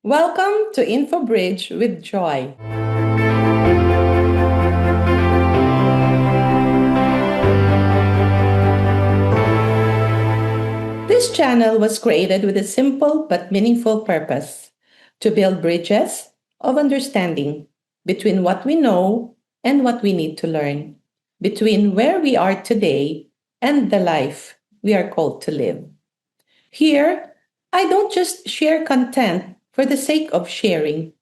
Welcome to InfoBridge with Joy. This channel was created with a simple but meaningful purpose to build bridges of understanding between what we know and what we need to learn, between where we are today and the life we are called to live. Here, I don't just share content for the sake of sharing.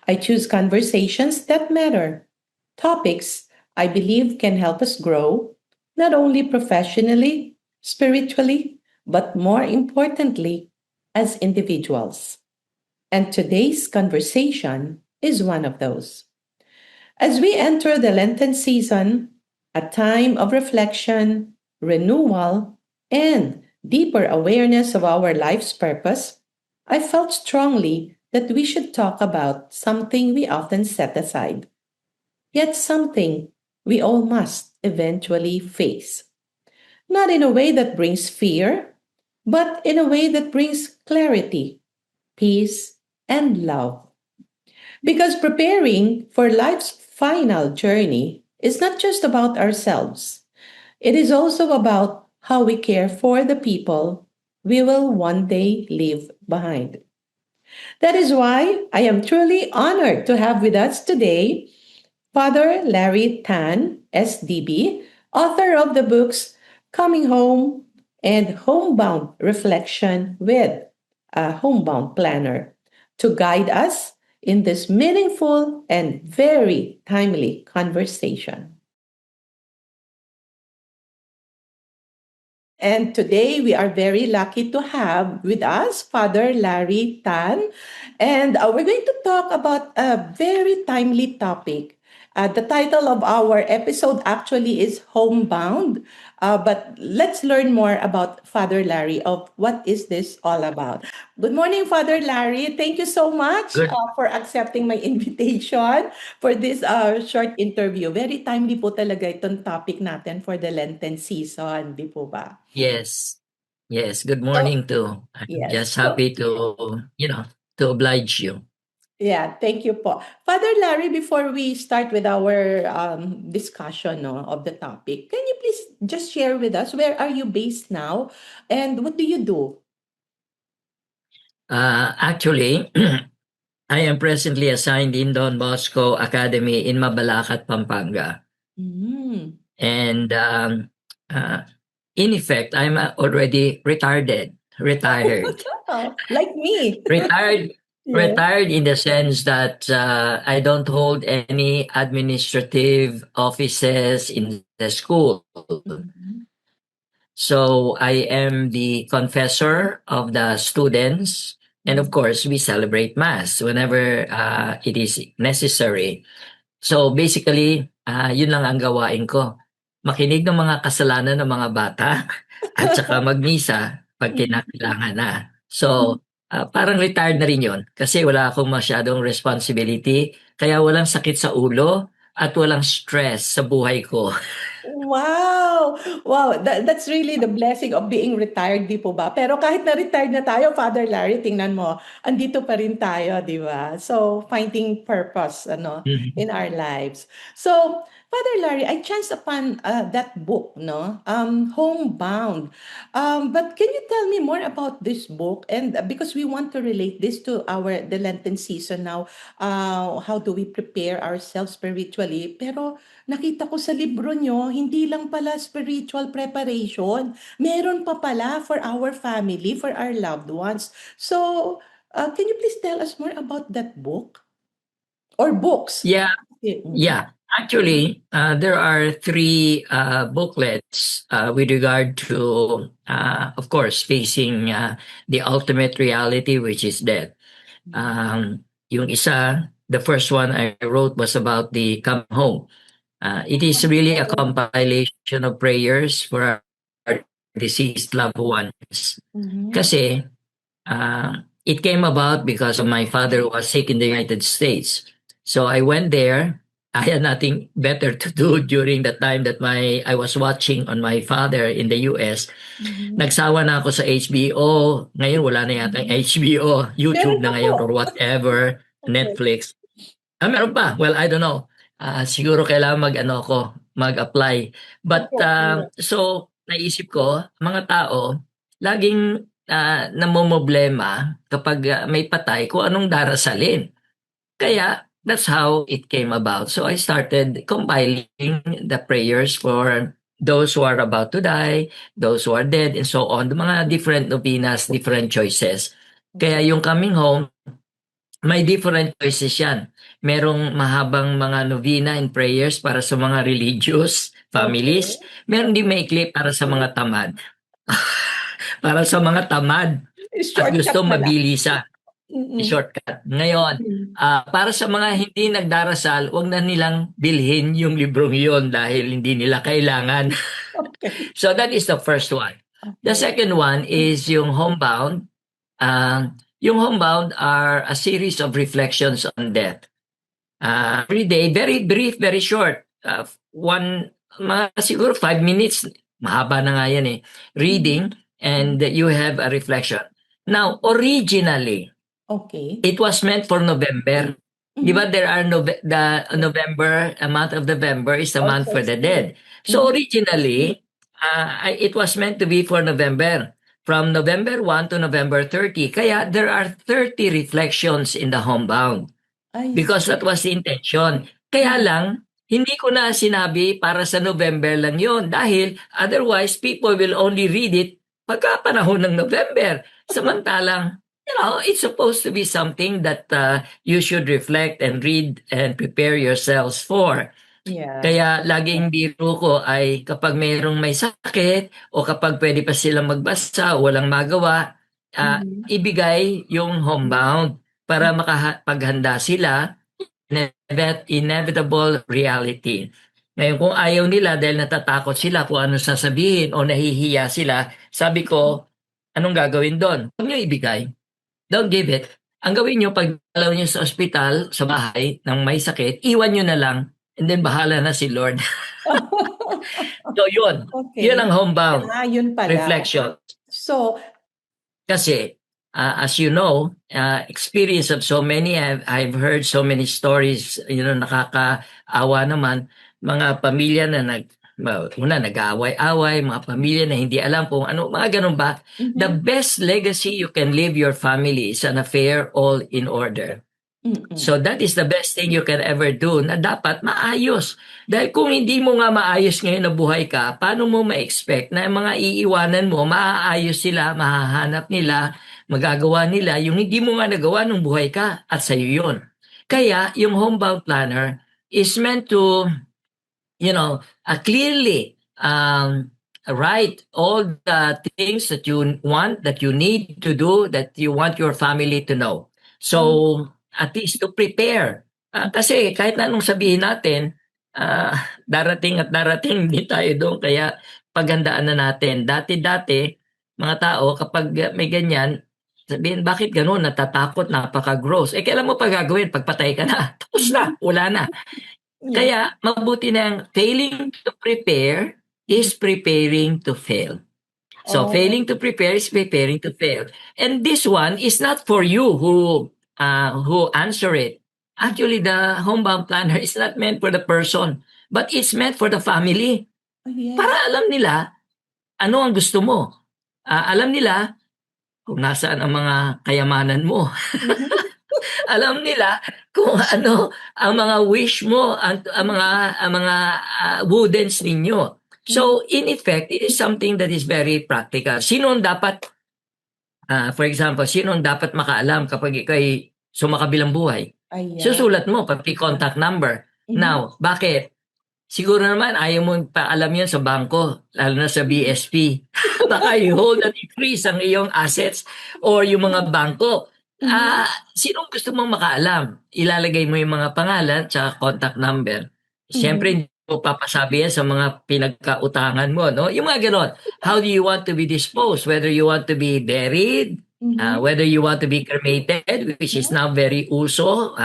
I choose conversations that matter, topics I believe can help us grow, not only professionally, spiritually, but more importantly, as individuals. And today's conversation is one of those. As we enter the Lenten season, a time of reflection, renewal, and deeper awareness of our life's purpose, I felt strongly that we should talk about something we often set aside, yet something we all must eventually face. Not in a way that brings fear, but in a way that brings clarity, peace, and love. Because preparing for life's final journey is not just about ourselves, it is also about how we care for the people we will one day leave behind. That is why I am truly honored to have with us today Father Larry Tan, SDB, author of the books Coming Home and Homebound Reflection with a Homebound Planner, to guide us in this meaningful and very timely conversation. And today we are very lucky to have with us Father Larry Tan. And we're going to talk about a very timely topic. The title of our episode actually is Homebound. But let's learn more about Father Larry of what is this all about. Good morning, Father Larry. Thank you so much Good. for accepting my invitation for this short interview. Very timely po talaga itong topic natin for the Lenten season, di po ba? Yes. Yes. Good So, morning too. I'm yes. just So, happy to oblige you. yeah, thank you po. Father Larry, before we start with our discussion no, of the topic, can you please just share with us where are you based now and what do you do? Actually, I am presently assigned in Don Bosco Academy in Mabalacat, Pampanga. Mm. And uh, in effect, I'm already retired. Like me. Retired Yeah. retired in the sense that I don't hold any administrative offices in the school. Mhm. So I am the confessor of the students. And of Mhm. course, we celebrate Mass whenever it is necessary. So basically, yun lang ang gawain ko. Makinig ng mga kasalanan ng mga bata at saka magmisa pag kinakailangan na. So, parang retired na rin yun kasi wala akong masyadong responsibility, kaya walang sakit sa ulo at walang stress sa buhay ko. Wow! Wow, that's really the blessing of being retired, di po ba? Pero kahit na-retired na tayo, Father Larry, tingnan mo, andito pa rin tayo, di ba? So, finding purpose, in our lives. So, Father Larry, I chanced upon that book, no? Homebound. But can you tell me more about this book? And because we want to relate this to the Lenten season now, how do we prepare ourselves spiritually? Pero nakita ko sa libro nyo, hindi lang pala spiritual preparation. Meron pa pala for our family, for our loved ones. So, can you please tell us more about that book? Or books? Yeah, Mm-mm. yeah. Actually, there are three booklets with regard to, of course, facing the ultimate reality, which is death. Yung isa, the first one I wrote was about the come home. It is really a compilation of prayers for our deceased loved ones. Mhm. Kasi it came about because of my father who was sick in the United States. So I went there I had nothing better to do during the time that I was watching on my father in the US. Mhm. Nagsawa na ako sa HBO. Ngayon wala na yata yung HBO, YouTube Meron na pa ngayon or po. whatever, Okay. Netflix. Meron pa. Well, I don't know. Siguro kailangan mag-apply. But Opo, meron. so naisip ko, mga tao laging namomroblema kapag may patay kung anong darasalin. Kaya that's how it came about. So I started compiling the prayers for those who are about to die, those who are dead, and so on. The mga different novenas, different choices. Kaya Okay. yung coming home, may different choices yan. Merong mahabang mga novena and prayers para sa mga religious families. Okay. Meron din maikli para sa mga tamad. Para sa mga tamad at Shortcut gusto na lang. mabilisa. Mm. Shortcut. Ngayon, Mm. para sa mga hindi nagdarasal, wag na nilang bilhin yung librong yon dahil hindi nila kailangan. Okay. So that is the first one. The Okay. second one is yung homebound. Yung homebound are a series of reflections on death. Every day, very brief, very short. Mga siguro 5 minutes, mahaba na nga yan eh. Mhm. Reading, and you have a reflection. Now, originally, Okay. it was meant for November. Di ba Mhm. there are the November, a month of November is a All month for Souls the Day. dead. So Mhm. originally, it was meant to be for November. From November 1 to November 30. Kaya there are 30 reflections in the homebound I because see. that was the intention. Kaya Mhm. lang, hindi ko na sinabi para sa November lang yon dahil otherwise people will only read it pagka panahon ng November. Samantalang, it's supposed to be something that you should reflect and read and prepare yourselves for. Yeah. Kaya laging biro ko ay kapag mayroong may sakit o kapag pwede pa silang magbasa o walang magawa, Mhm. ibigay yung homebound para makapaghanda sila inevitable reality. Ngayon, kung ayaw nila dahil natatakot sila kung ano sasabihin o nahihiya sila, sabi ko, anong gagawin doon? Huwag nyo ibigay. Don't give it. Ang gawin nyo, pag dalaw nyo sa ospital, sa bahay, ng may sakit, iwan nyo na lang, and then bahala na si Lord. So, yun. Yun Okay. ang homebound Yun pala. reflection. So, Kasi, as you know, experience of so many, I've heard so many stories, nakakaawa naman, mga pamilya na nag-aaway-away, mga pamilya na hindi alam kung ano, mga ganun ba? The mhm. best legacy you can leave your family is an affair all in order. Mm. So that is the best thing you can ever do na dapat maayos. Dahil kung hindi mo nga maayos ngayon na buhay ka, paano mo ma-expect na yung mga iiwanan mo, maaayos sila, mahahanap nila, magagawa nila yung hindi mo nga nagawa nung buhay ka at sa'yo yun. Kaya yung homebound planner is meant to clearly write all the things that you want, that you need to do, that you want your family to know. Um, So, at least to prepare. Kasi kahit na anong sabihin natin, darating at darating din tayo doon. Kaya paghandaan na natin. Dati-dati, mga tao, kapag may ganyan, sabihin, bakit ganun? Natatakot, napaka-gross. Kailan mo pa gagawin? Pagpatay ka na. Tapos na, mhm. wala na. Yeah. Kaya mabuti ng failing to prepare is preparing to fail. So Oh, failing to prepare is preparing to fail. And this one is not for you who answer it. Actually, the homebound planner is not meant for the person, but it's meant for the family. Para yes. alam nila ano ang gusto mo. Alam nila kung nasaan ang mga kayamanan mo. Mhm. Alam nila kung ano ang mga wish mo, ang mga woodens ninyo. Mhm. So, in effect, it is something that is very practical. For example, sino ang dapat makaalam kapag ikay sumakabilang buhay? Ayan. Susulat mo, pati contact number. Mhm. Now, bakit? Siguro naman ayaw mo paalam yan sa bangko, lalo na sa BSP. Baka i-hold at i-freeze ang iyong assets or yung mga bangko. Mhm. Sinong gusto mong makaalam? Ilalagay mo yung mga pangalan sa contact number. Siyempre, Mhm. hindi mo papasabi yan sa mga pinagkautangan mo. No? Yung mga ganon. How do you want to be disposed? Whether you want to be buried, Mhm. whether you want to be cremated, which is Mhm. now very uso,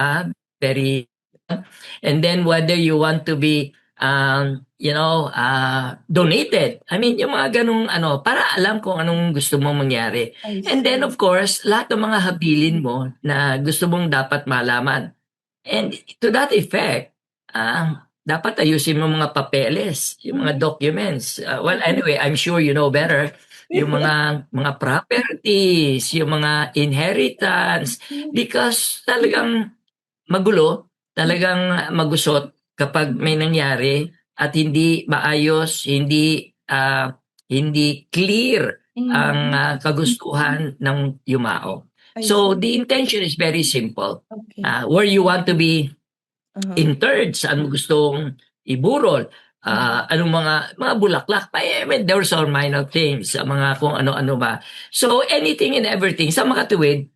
very And then whether you want to be donated. I mean, yung mga ganung ano, para alam kung anong gusto mong mangyari. I And then see. of course, lahat ng mga habilin mo na gusto mong dapat malaman. And to that effect, dapat ayusin mo mga papeles, yung mga Mhm. documents. Well, anyway, I'm sure you know better yung mga properties, yung mga inheritance because talagang magulo, talagang magusot kapag may nangyari at hindi maayos, hindi clear ang Mhm. kagustuhan ng yumao. I So see. the intention is very simple. Okay. Where you want to be Uh-huh. interred, saan mo gustong iburol, Mhm. anong mga bulaklak pa, I mean, there's all minor things, mga kung ano-ano ba. So anything and everything, sa makatuwid,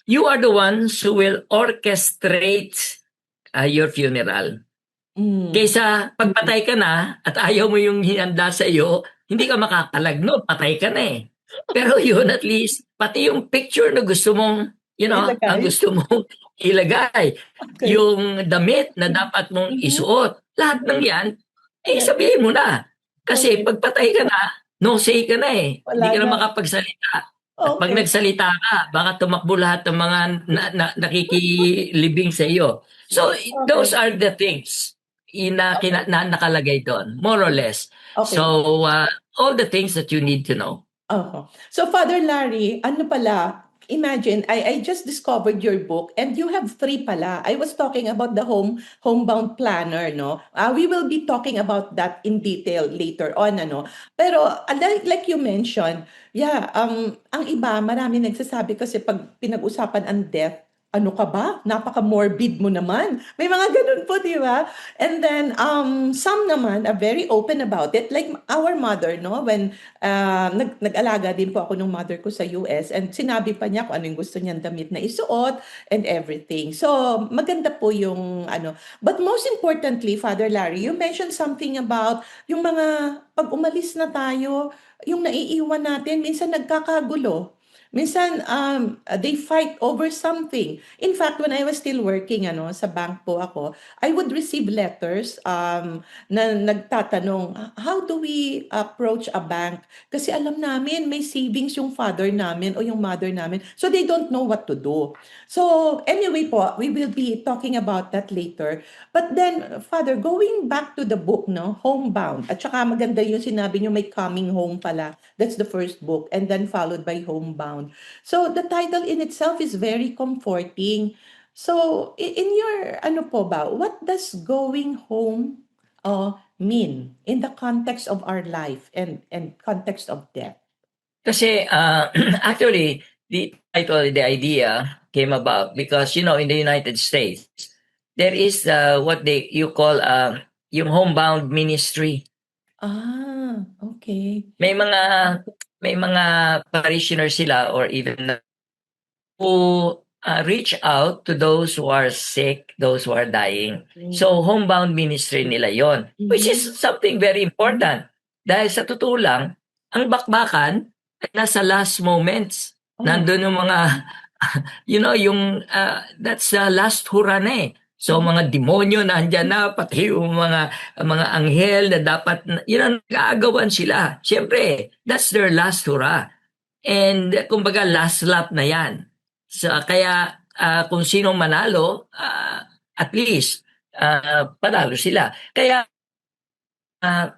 you are the ones who will orchestrate your funeral. Mm. Kaysa pagpatay ka na at ayaw mo yung hinanda sa iyo, hindi ka makakalag no, patay ka na eh. Pero yun at least, pati yung picture na gusto mong, ang Ilagay. gusto mong ilagay, Okay. yung damit na dapat mong Mhm. isuot, lahat ng Mhm. yan, Yeah. sabihin mo na. Kasi Okay. pagpatay ka na, no say ka na eh. Hindi Wala ka na na. makapagsalita. At pag Okay. nagsalita ka, baka tumakbo lahat ng mga nakikilibing sa iyo. So, those Okay. are the things Okay. nakalagay doon, more or less. So, Okay. all the things that you need to know. Oho. So, Father Larry, ano pala, imagine, I just discovered your book and you have three pala. I was talking about the homebound planner, no? We will be talking about that in detail later on, ano? Pero, like you mentioned, yeah, ang iba, marami nagsasabi kasi pag pinag-usapan ang death, ano ka ba? Napaka-morbid mo naman. May mga ganun po, di ba? And then, some naman are very open about it. Like our mother, no? When nag-alaga din po ako ng mother ko sa US and sinabi pa niya kung ano yung gusto niyang damit na isuot and everything. So, maganda po yung ano. But most importantly, Father Larry, you mentioned something about yung mga pag umalis na tayo, yung naiiwan natin, minsan nagkakagulo. Minsan, they fight over something. In fact, when I was still working ano, sa bank po ako, I would receive letters na nagtatanong, how do we approach a bank? Kasi alam namin may savings yung father namin o yung mother namin. So they don't know what to do. So anyway po, we will be talking about that later. But then, Father, going back to the book, no, Homebound, at saka maganda yung sinabi nyo may Coming Home pala. That's the first book, and then followed by Homebound. So the title in itself is very comforting. So in your, ano po ba, what does going home mean in the context of our life and context of death? Kasi actually, the title, the idea came about because, in the United States, there is you call yung homebound ministry. Ah, okay. May mga may mga parishioners sila or even who reach out to those who are sick, those who are dying. Mm. So homebound ministry nila yon, which is Mhm. something very important. Dahil sa totoo lang, ang bakbakan ay nasa last moments. Oh. Nandun yung mga, that's the last hurrah na eh. So Mhm. mga demonyo nandiyan na, pati yung mga anghel na dapat, nag-aagawan sila. Siyempre, that's their last hurrah. And kumbaga last lap na 'yan. So kaya kung sinong manalo, at least panalo sila. Kaya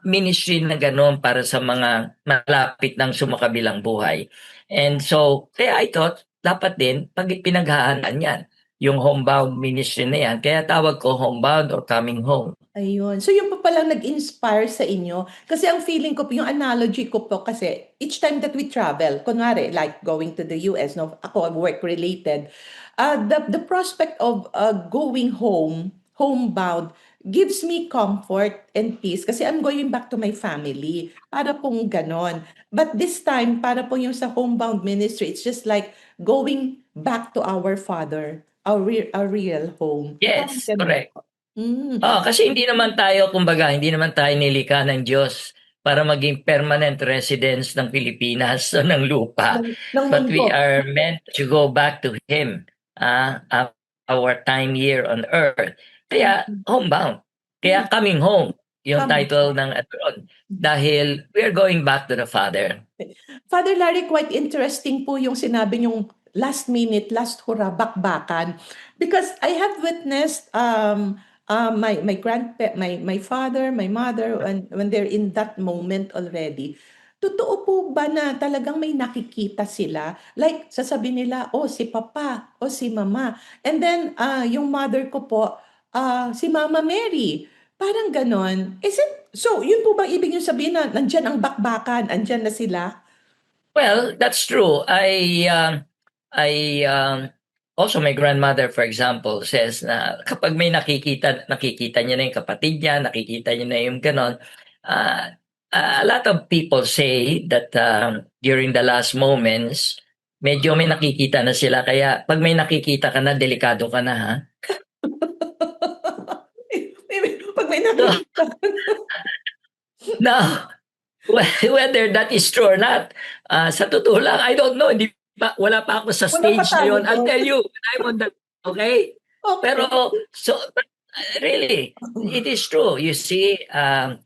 ministry na gano'n para sa mga malapit ng sumakabilang buhay. And so kaya I thought dapat din pinaghahandaan 'yan, yung homebound ministry na 'yan. Kaya tawag ko homebound or coming home. Ayun. So yun po palang nag-inspire sa inyo. Kasi ang feeling ko po, yung analogy ko po kasi, each time that we travel, kunwari, like going to the US, no, ako, work-related, the prospect of going home, homebound, gives me comfort and peace kasi I'm going back to my family. Para pong ganon. But this time, para po yung sa homebound ministry, it's just like going back to our Father, our real home. Parang Yes, ganon. correct. Mm. Kasi hindi naman tayo, kumbaga, hindi naman tayo nilikha ng Diyos para maging permanent residence ng Pilipinas o ng lupa. Ng But we mundo. are meant to go back to Him. our time here on earth. Kaya homebound. Kaya coming home, yung Coming title ng doon. Dahil we're going back to the Father. Father Larry, quite interesting po yung sinabi niyong last minute, last hurrah, bakbakan. Because I have witnessed my father, my mother, when they're in that moment already. Totoo po ba na talagang may nakikita sila? Like, sasabihin nila, oh, si papa, o si mama. And then, yung mother ko po, si Mama Mary. Parang ganon. Is it, so, yun po ba ibig nyo sabihin na nandyan ang bakbakan, andyan na sila? Well, that's true. I also my grandmother, for example, says na kapag may nakikita niya na yung kapatid niya, nakikita niya na yung ganon. Uh, a lot of people say that during the last moments, medyo may nakikita na sila. Kaya pag may nakikita ka na, delikado ka na, ha? Pag may So, nakikita. now, whether that is true or not, sa totoo lang, I don't know. Wala pa ako sa Wala pa stage na tayo yun. I'll doon. tell you when I'm on the, okay? Okay. Pero, really, it is true. You see,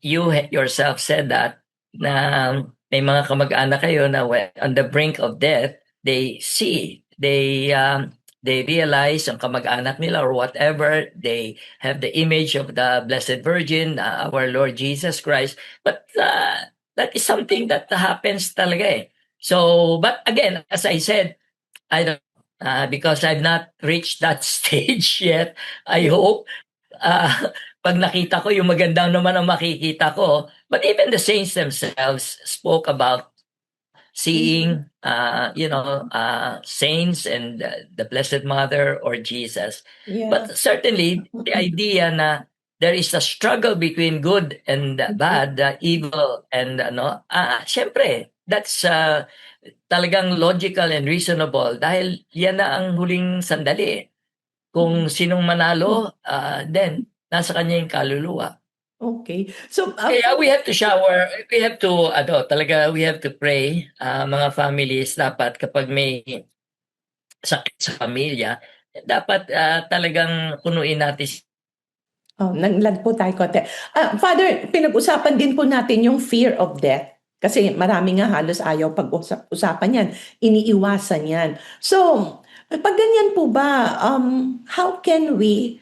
you yourself said that na may mga kamag-anak kayo na on the brink of death, they see, they realize ang kamag-anak nila or whatever, they have the image of the Blessed Virgin, our Lord Jesus Christ. But that is something that happens talaga eh. So, but again, as I said, I don't, because I've not reached that stage yet. I hope pag nakita ko yung magandang naman ang makikita ko. But even the saints themselves spoke about seeing, saints and the Blessed Mother or Jesus. Yeah. But certainly, the idea na there is a struggle between good and bad, evil and syempre, that's talagang logical and reasonable dahil yan na ang huling sandali. Kung sinong manalo, then nasa kanya yung kaluluwa. Okay. So, Kaya we have to we have to pray, mga families dapat kapag may sakit sa pamilya, dapat talagang punuin natin. naglag po tayo konti. Father, pinag-usapan din po natin yung fear of death. Kasi marami nga halos ayaw pag-usapan yan. Iniiwasan yan. So, pag ganyan po ba, how can we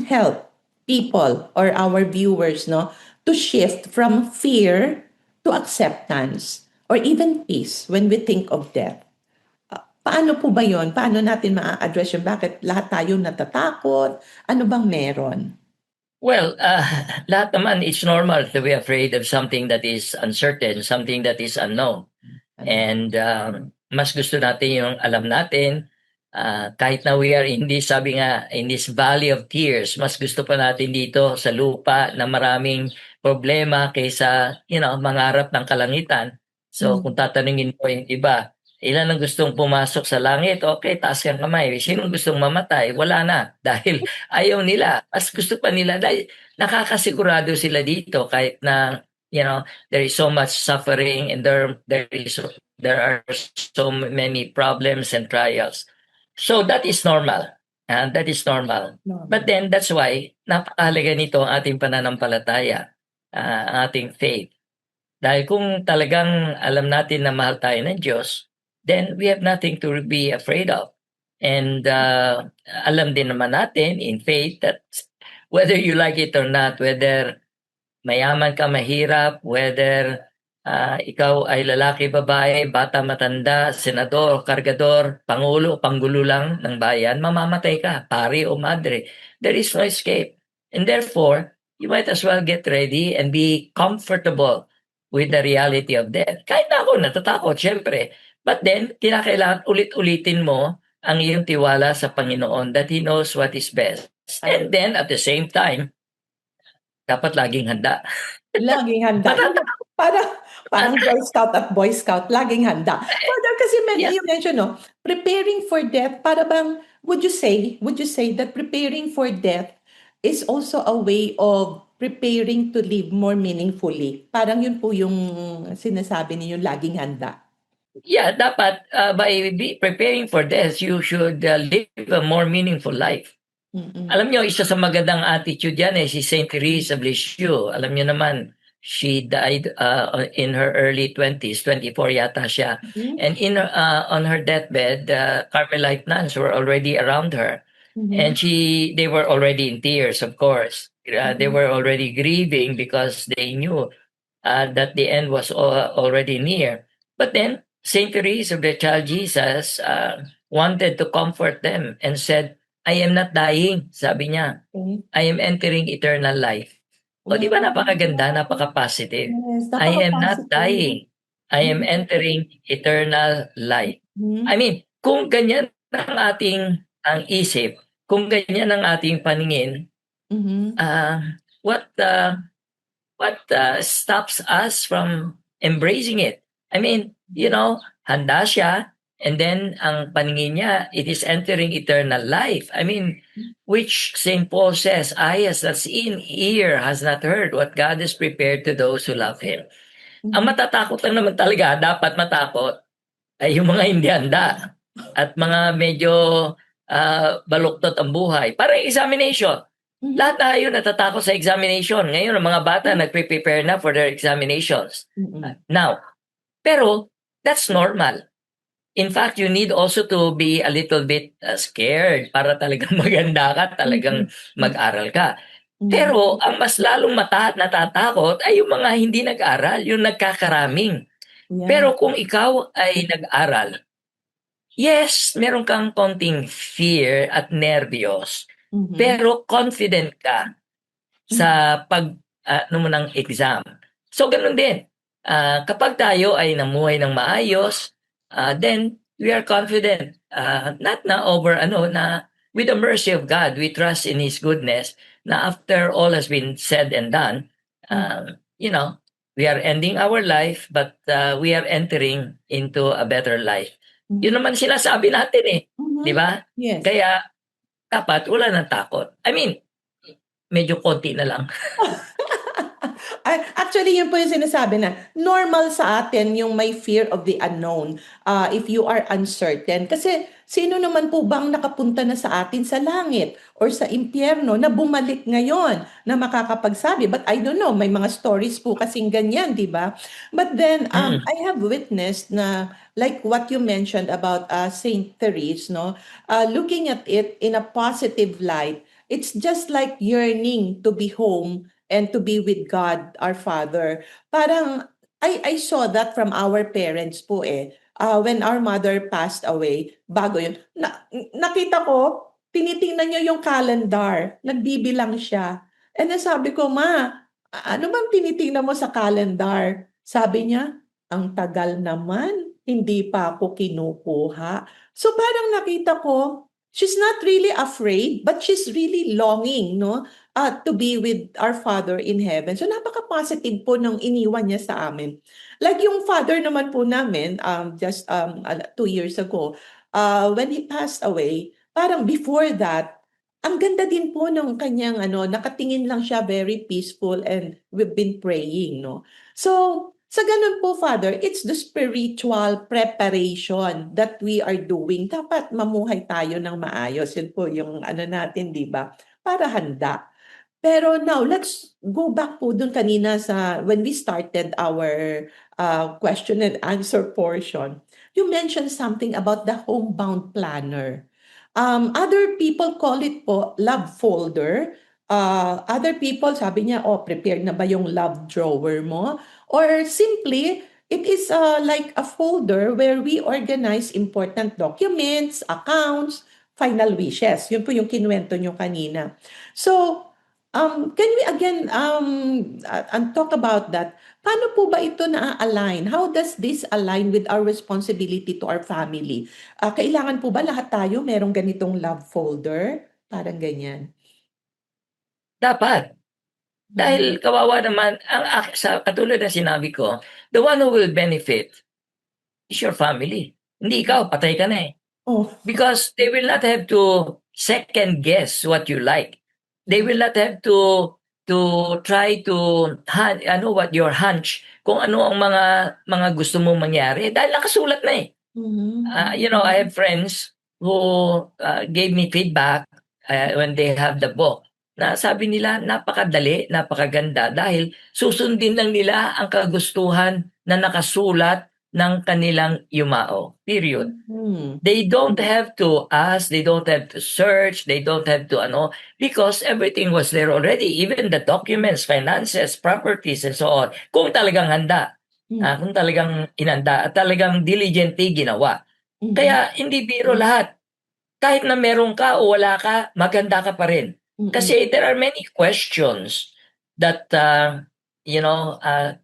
help people or our viewers to shift from fear to acceptance or even peace when we think of death? Paano po ba yon? Paano natin maa-address yung bakit lahat tayo natatakot? Ano bang meron? Well, lahat naman, it's normal to be afraid of something that is uncertain, something that is unknown. And mas gusto natin yung alam natin, kahit na we are in this, sabi nga, in this valley of tears, mas gusto pa natin dito sa lupa na maraming problema kaysa, mangarap ng kalangitan. So, kung tatanungin mo yung iba, ilan ang gustong pumasok sa langit? Okay, taas yung kamay. Sinong gustong mamatay? Wala na. Dahil ayaw nila. Mas gusto pa nila dahil nakakasigurado sila dito kahit na, there is so much suffering and there are so many problems and trials. So that is normal. That is normal. But then that's why napakahalaga nito ang ating pananampalataya, ang ating faith. Dahil kung talagang alam natin na mahal tayo ng Diyos, then we have nothing to be afraid of. And alam din naman natin in faith that whether you like it or not, whether mayaman ka, mahirap, whether ikaw ay lalaki, babae, bata, matanda, senador, kargador, pangulo, panggulo lang ng bayan, mamamatay ka, pari o madre. There is no escape. And therefore, you might as well get ready and be comfortable with the reality of death. Kahit na ako natatakot, syempre. But then, kinakailangan ulit-ulitin mo ang iyong tiwala sa Panginoon that He knows what is best. And then, at the same time, dapat laging handa. Laging handa. Parang Girl Scout at Boy Scout, laging handa. Father, kasi you mentioned, preparing for death, para bang, would you say that preparing for death is also a way of preparing to live more meaningfully? Parang yun po yung sinasabi niyo, laging handa. Yeah, dapat by preparing for this, you should live a more meaningful life. Mm. Alam niyo, isa sa magandang attitude yan si Saint Therese of Lisieux. Alam niyo naman, she died in her early 20s, 24 yata siya. Mhm. And on her deathbed, Carmelite nuns were already around her. And Mhm. they were already in tears, of course. They Mhm. were already grieving because they knew that the end was already near. But then, Saint Therese of the Child Jesus wanted to comfort them and said, I am not dying, sabi niya. Okay. I am entering eternal life. O di ba Wow. napakaganda, napaka-positive. Yes, I am not napaka-positive. dying. I am Mhm. entering eternal life. I Mhm. mean, kung ganyan ang ating ang isip, kung ganyan ang ating paningin, Mhm. uh, what stops us from embracing it? I mean, handa siya, and then ang paningin niya, it is entering eternal life. I mean, which St. Paul says, eye has not seen, ear has not heard what God has prepared to those who love Him. Ang Mhm. matatakot lang naman talaga, dapat matakot, ay yung mga hindi handa at mga medyo baluktot ang buhay. Parang examination. Mhm. Lahat tayo natatakot sa examination. Ngayon, ang mga bata nagpe-prepare na for their examinations. Mm. Now, pero that's normal. In fact, you need also to be a little bit scared para talagang maganda ka, talagang Mhm. Mm. mag-aral ka. Mhm. Pero ang mas lalong natatakot ay yung mga hindi nag-aral, yung nagkakaraming. Yeah. Pero kung ikaw ay nag-aral, yes, meron kang konting fear at nerbiyos, Mhm. pero confident ka Mhm. sa ano mo ng exam. So gano'n din, kapag tayo ay namuhay ng maayos, then we are confident, not na over ano na with the mercy of God, we trust in His goodness na after all has been said and done, Mhm. you know, we are ending our life but we are entering into a better life. Yun Mhm. naman sinasabi natin, 'di Mhm. ba? Yes. Kaya dapat wala ng takot. I mean, medyo konti na lang. Ay, actually, yun po yung sinasabi na normal sa atin yung may fear of the unknown. If you are uncertain. Kasi sino naman po bang nakapunta na sa atin sa langit or sa impyerno na bumalik ngayon na makakapagsabi? But I don't know, may mga stories po kasing ganyan, di ba? But then, Mm. I have witnessed na like what you mentioned about Saint Therese, no? Looking at it in a positive light, it's just like yearning to be home and to be with God, our Father. Parang, I saw that from our parents po eh. When our mother passed away, bago yun, nakita ko, tinitingnan niya yung calendar, nagbibilang siya. And then sabi ko, Ma, ano bang tinitingnan mo sa calendar? Sabi niya, ang tagal naman, hindi pa ako kinukuha. So parang nakita ko, she's not really afraid, but she's really longing, no? To be with our Father in heaven. So napaka-positive po nung iniwan niya sa amin. Like yung father naman po namin, just 2 years ago, when he passed away, parang before that, ang ganda din po nung kanyang ano, nakatingin lang siya very peaceful and we've been praying, no? So, sa ganun po, Father, it's the spiritual preparation that we are doing. Dapat mamuhay tayo ng maayos. Yun po yung ano natin, di ba? Para handa. Pero now, let's go back po dun kanina sa when we started our question and answer portion. You mentioned something about the homebound planner. Other people call it po love folder. Other people, sabi niya, oh, prepared na ba yung love drawer mo? Or simply, it is like a folder where we organize important documents, accounts, final wishes. Yun po yung kinuwento nyo kanina. So, can we again and talk about that? Paano po ba ito na-align? How does this align with our responsibility to our family? Kailangan po ba lahat tayo merong ganitong love folder? Parang ganyan. Dapat. Mhm. Dahil kawawa naman, sa katulad ng sinabi ko, the one who will benefit is your family. Hindi ikaw, patay ka na eh. Oh. Because they will not have to second guess what you like. They will not have to to try to what your hunch kung ano ang mga gusto mong mangyari dahil nakasulat na eh. I have friends who gave me feedback when they have the book na sabi nila napakadali, napakaganda dahil susundin lang nila ang kagustuhan na nakasulat ng kanilang yumao. Period. They don't have to ask, they don't have to search, they don't have to because everything was there already, even the documents, finances, properties, and so on. Kung talagang handa, kung talagang inanda at talagang diligently ginawa. Kaya hindi biro lahat. Kahit na meron ka o wala ka, maganda ka pa rin. Kasi there are many questions that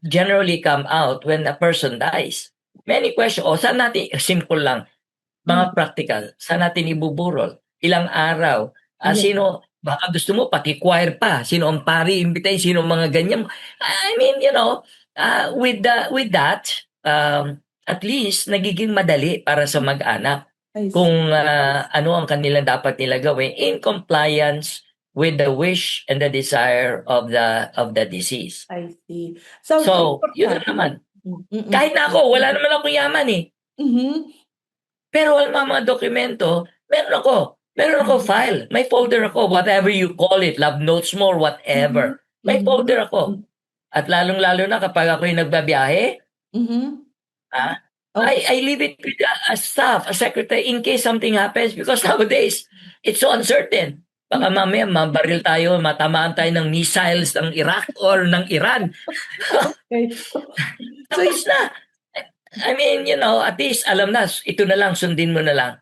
generally come out when a person dies. Many questions. O saan natin, simple lang, mga practical, saan natin ibuburol? Ilang araw? Sino, baka gusto mo pati choir pa, sino ang pari, imbitahin, sino ang mga ganyan. I mean, with that, at least nagiging madali para sa mag-anak kung ano ang kanilang dapat nila gawin in compliance with the wish and the desire of the deceased. I see. So, yun lang naman. Kahit na ako, wala naman akong yaman eh. Pero ang mga dokumento, meron ako file, may folder ako, whatever you call it, love notes mo or whatever. May folder ako. At lalong-lalo na kapag ako'y nagbabiyahe, I leave it with a staff, a secretary, in case something happens because nowadays, it's so uncertain. Baka mamaya mabaril tayo, matamaan tayo ng missiles ng Iraq or ng Iran. Tapos na. I mean, at least alam na, ito na lang, sundin mo na lang.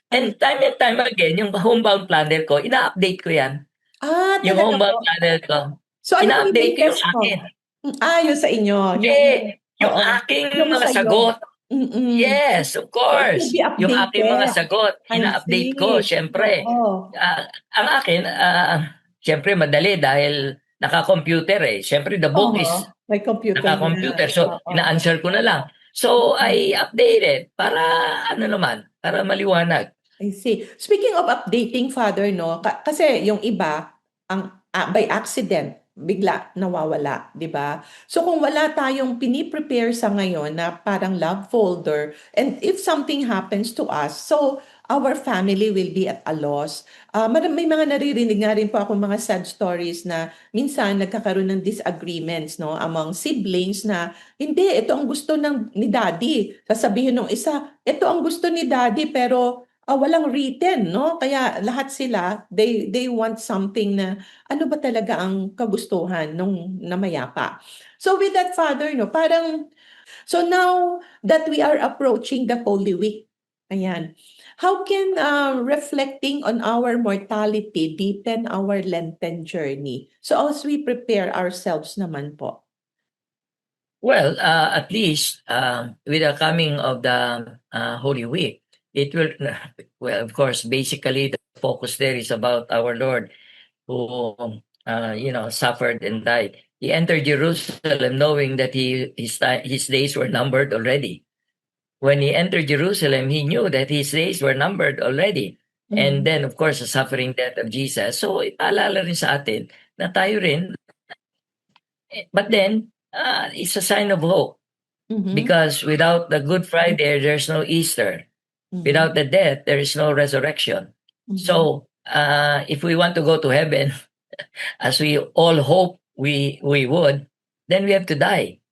And time again, yung homebound planner ko, ina-update ko yan. Yung talaga homebound po. planner ko. So, ano ina-update ko yung latest po? akin. Yung sa inyo. Yung aking yung mga sa'yo. sagot. Yes, of course. It should be Yung aking mga updated. sagot, I ina-update see. ko, syempre. Oo. Ang akin, syempre madali dahil naka-computer eh. Syempre the book is May computer naka-computer. na. So, ina-answer ko na lang. So, I updated para para maliwanag. I see. Speaking of updating, Father, no, kasi yung iba, by accident, bigla nawawala, di ba? So kung wala tayong piniprepare sa ngayon na parang love folder, and if something happens to us, so our family will be at a loss. May mga naririnig nga rin po ako mga sad stories na minsan nagkakaroon ng disagreements, no, among siblings na hindi, ito ang gusto ni daddy. Sasabihin ng isa, ito ang gusto ni daddy pero walang written, no? Kaya lahat sila, they want something na ano ba talaga ang kagustuhan nung namayapa. So with that, Father, no, parang, so now that we are approaching the Holy Week, ayan, how can reflecting on our mortality deepen our Lenten journey? So as we prepare ourselves naman po. Well, at least with the coming of the Holy Week, it will, well, of course, basically the focus there is about our Lord who, suffered and died. He entered Jerusalem knowing that his days were numbered already. When he entered Jerusalem, he knew that his days were numbered already. And then, of course, the suffering death of Jesus. So, ipaalala rin sa atin na tayo rin. But then, it's a sign of hope. Because without the Good Friday, there's no Easter. Without the death, there is no resurrection. So, if we want to go to heaven, as we all hope we would, then we have to die.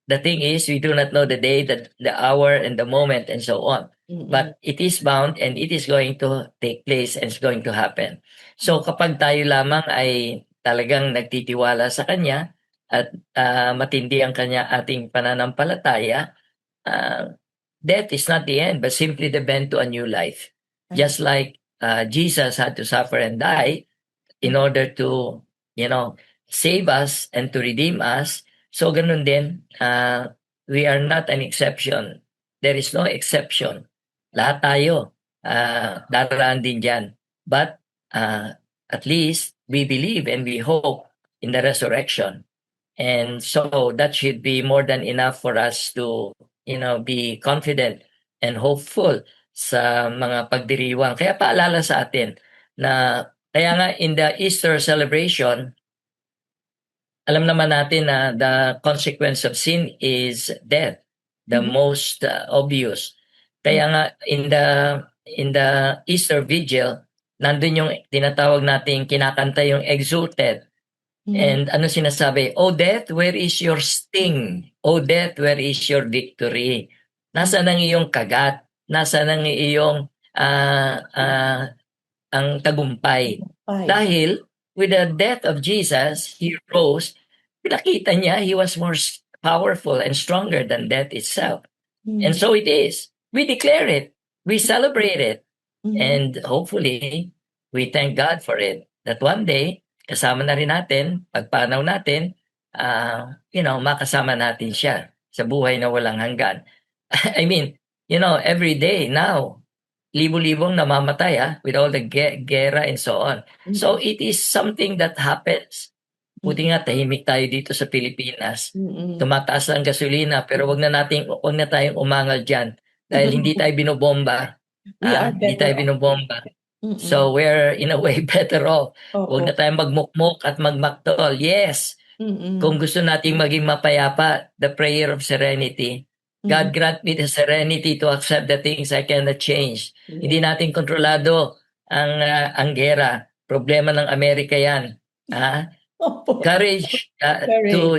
The thing is, we do not know the day, the hour, and the moment, and so on. But it is bound and it is going to take place and it's going to happen. So kapag tayo lamang ay talagang nagtitiwala sa Kanya at matindi ang ating pananampalataya, death is not the end, but simply the bend to a new life. Just like Jesus had to suffer and die in order to, save us and to redeem us. So ganun din, we are not an exception. There is no exception. Lahat tayo, daraan din dyan. But at least we believe and we hope in the resurrection. And so that should be more than enough for us to, be confident and hopeful sa mga pagdiriwang. Kaya paalala sa atin na, kaya nga in the Easter celebration, alam naman natin na the consequence of sin is death, the Mhm. most obvious. Kaya nga in the Easter Vigil, nandun yung tinatawag nating kinakanta yung exulted. Mhm. And ano sinasabi? O death, where is your sting? O death, where is your victory? Mhm. Nasaan ang iyong kagat? Nasaan ang iyong ang tagumpay? Tagumpay. Dahil with the death of Jesus, he rose. Pinakita niya he was more powerful and stronger than death itself. And Mhm. so it is. We declare it. We celebrate it. Mhm. And hopefully, we thank God for it. That one day, kasama na rin natin, pagpanaw natin, makasama natin siya sa buhay na walang hanggan. I mean, every day now, libo-libong namamatay with all the gera and so on. So Mhm. it is something that happens. Buti Mhm. nga tahimik tayo dito sa Pilipinas. Mm. Tumataas ang gasolina pero wag na tayong umangal diyan dahil hindi tayo binobomba. We are Hindi tayo better off. binobomba. Mm. So we're in a way better off. Wag Oo. na tayong magmukmok at magmaktol. Yes, kung Mm. gusto nating maging mapayapa, the prayer of serenity. Mm. God grant me the serenity to accept the things I cannot change. Hindi Yes. natin kontrolado ang gera. Problema ng Amerika 'yan. Ah, Opo. Courage Correct. to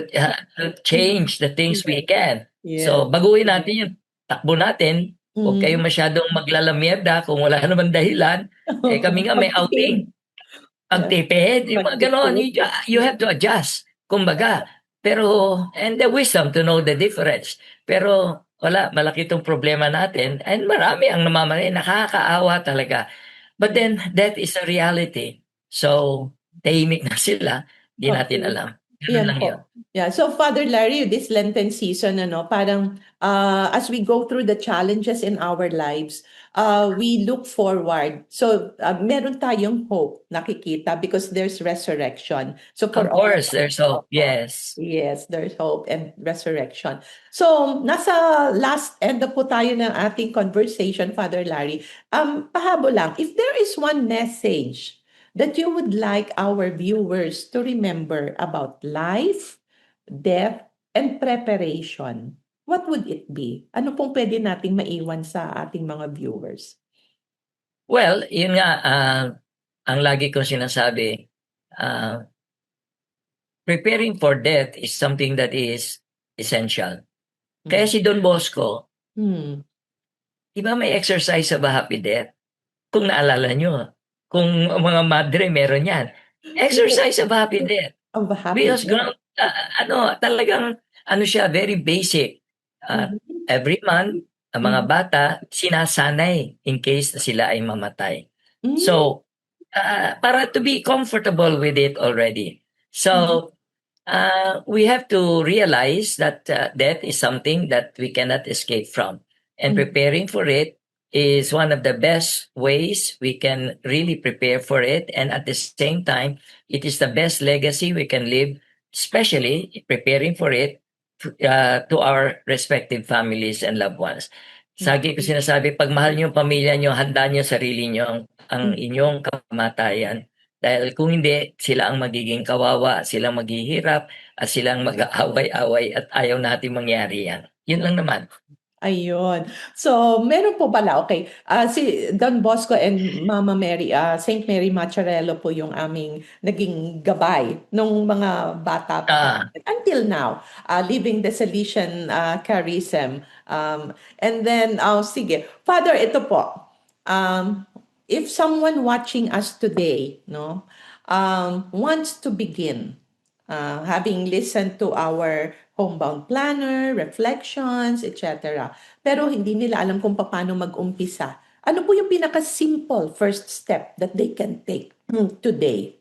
change the things we can. Yes. So baguhin natin yung takbo natin. Huwag Mm. kayong masyadong maglalamierda kung wala naman dahilan. Kami nga may outing. Pagtipid. Yeah. Pagtipid, yung mga ganon, Pagtipid. you have to adjust. Kumbaga, pero, and the wisdom to know the difference. Pero, wala, malaki itong problema natin. And marami ang namamatay, nakakaawa talaga. But then, that is a reality. So, tahimik na sila, di natin Okay. alam. Ganun Yan lang yun. po. Yeah. So, Father Larry, this Lenten season, parang as we go through the challenges in our lives, we look forward. So, meron tayong hope nakikita because there's resurrection. So, for Of all of course, us. there's hope. Opo. Yes. Yes, there's hope and resurrection. So, nasa last end na po tayo ng ating conversation, Father Larry. Pahabo lang, if there is one message that you would like our viewers to remember about life, death, and preparation, what would it be? Ano pong pwede nating maiwan sa ating mga viewers? Well, yun nga, ang lagi kong sinasabi, ah, preparing for death is something that is essential. Kaya Mm. si Don Bosco, Hmm. di ba may exercise sa Happy Death? Kung naalala nyo, kung mga madre meron yan. Yes, Exercise sa Happy Death. of a happy Because death. talagang, siya, very basic. Uh, Mhm. every month, ang mga Mhm. bata, sinasanay in case na sila ay mamatay. Mm. So, para to be comfortable with it already. Mhm. So, we have to realize that death is something that we cannot escape from. And Mhm. preparing for it is one of the best ways we can really prepare for it. And at the same time, it is the best legacy we can leave, especially preparing for it to our respective families and loved ones. Sagi ko Okay. sinasabi, pag mahal niyo ang pamilya niyo, handa niyo sarili niyo ang Mm. inyong kamatayan. Dahil kung hindi, sila ang magiging kawawa, silang maghihirap, at silang mag-aaway-away at ayaw natin mangyari yan. Yun lang naman. Ayun. So, meron po pala, okay. Si Don Bosco and Mama Mary, Saint Mary Macharello po yung aming naging gabay nung mga bata pa kami. Ah, Until now, living the Salesian charism. And then, sige. Father, ito po. If someone watching us today, no, wants to begin, having listened to our homebound planner, reflections, etc. Pero hindi nila alam kung paano mag-umpisa. Ano po yung pinaka-simple first step that they can take today?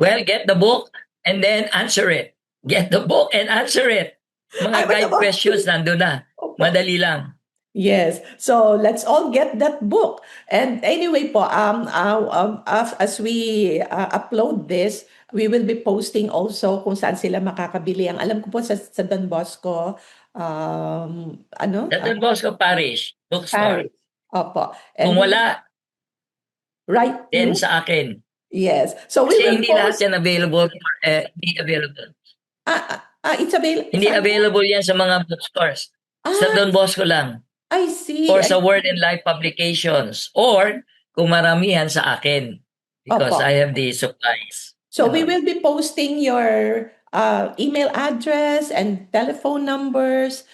well, get the book and then answer it. Get the book and answer it. Mga Ay, guide mataba. questions nandun na. Opo. Madali lang. Yes. So let's all get that book. And anyway po, as we upload this, we will be posting also kung saan sila makakabili. Ang alam ko po sa Don Bosco, Sa Don Bosco Parish Bookstore. Paris. Opo. Kung And then, wala, right then you? sa akin. Yes. So we Kasi will hindi lahat post. yan available hindi available. It's available. Hindi available yan sa mga bookstores. Sa Ah, Don Bosco lang. I see. Or sa Word and Life Publications. Or kung maramihan sa akin. Because Opo. I have the supplies. So we will be posting your email address and telephone numbers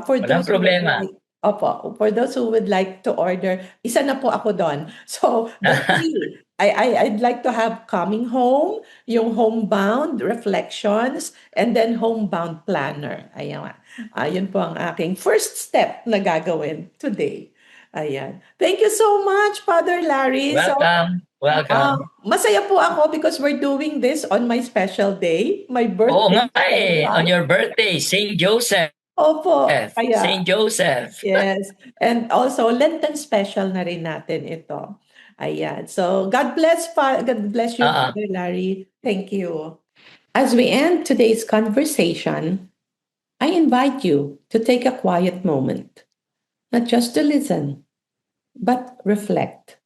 for Walang those who would problema. like. Opo, for those who would like to order. Isa na po ako doon. So the three, I'd like to have Coming Home, yung Homebound Reflections, and then Homebound Planner. Ayan. Yun po ang aking first step na gagawin today. Ayan. Thank you so much, Father Larry. So Welcome. Welcome. masaya po ako because we're doing this on my special day, my Oo birthday nga eh. On special. your birthday, Saint Joseph. Opo, kaya Saint Joseph. yes. And also Lenten special na rin natin ito. Ayan. So God bless you, Oo. Father Larry. Thank you. As we end today's conversation, I invite you to take a quiet moment, not just to listen, but reflect.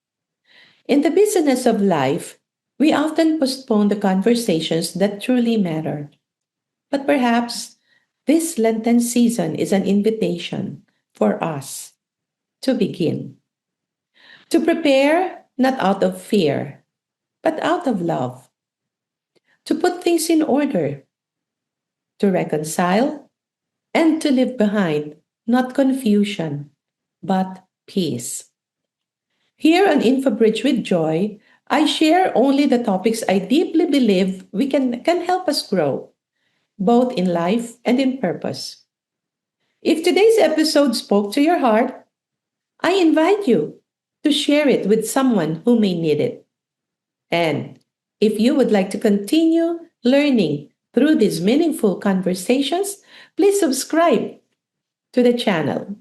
In the business of life, we often postpone the conversations that truly matter. But perhaps this Lenten season is an invitation for us to begin, to prepare not out of fear, but out of love, to put things in order, to reconcile, and to leave behind not confusion, but peace. Here on InfoBridge with Joy, I share only the topics I deeply believe can help us grow, both in life and in purpose. If today's episode spoke to your heart, I invite you to share it with someone who may need it. And if you would like to continue learning through these meaningful conversations, please subscribe to the channel.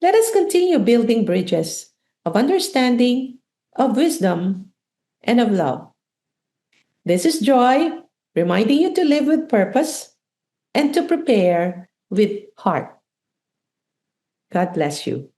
Let us continue building bridges of understanding, of wisdom, and of love. This is Joy, reminding you to live with purpose and to prepare with heart. God bless you.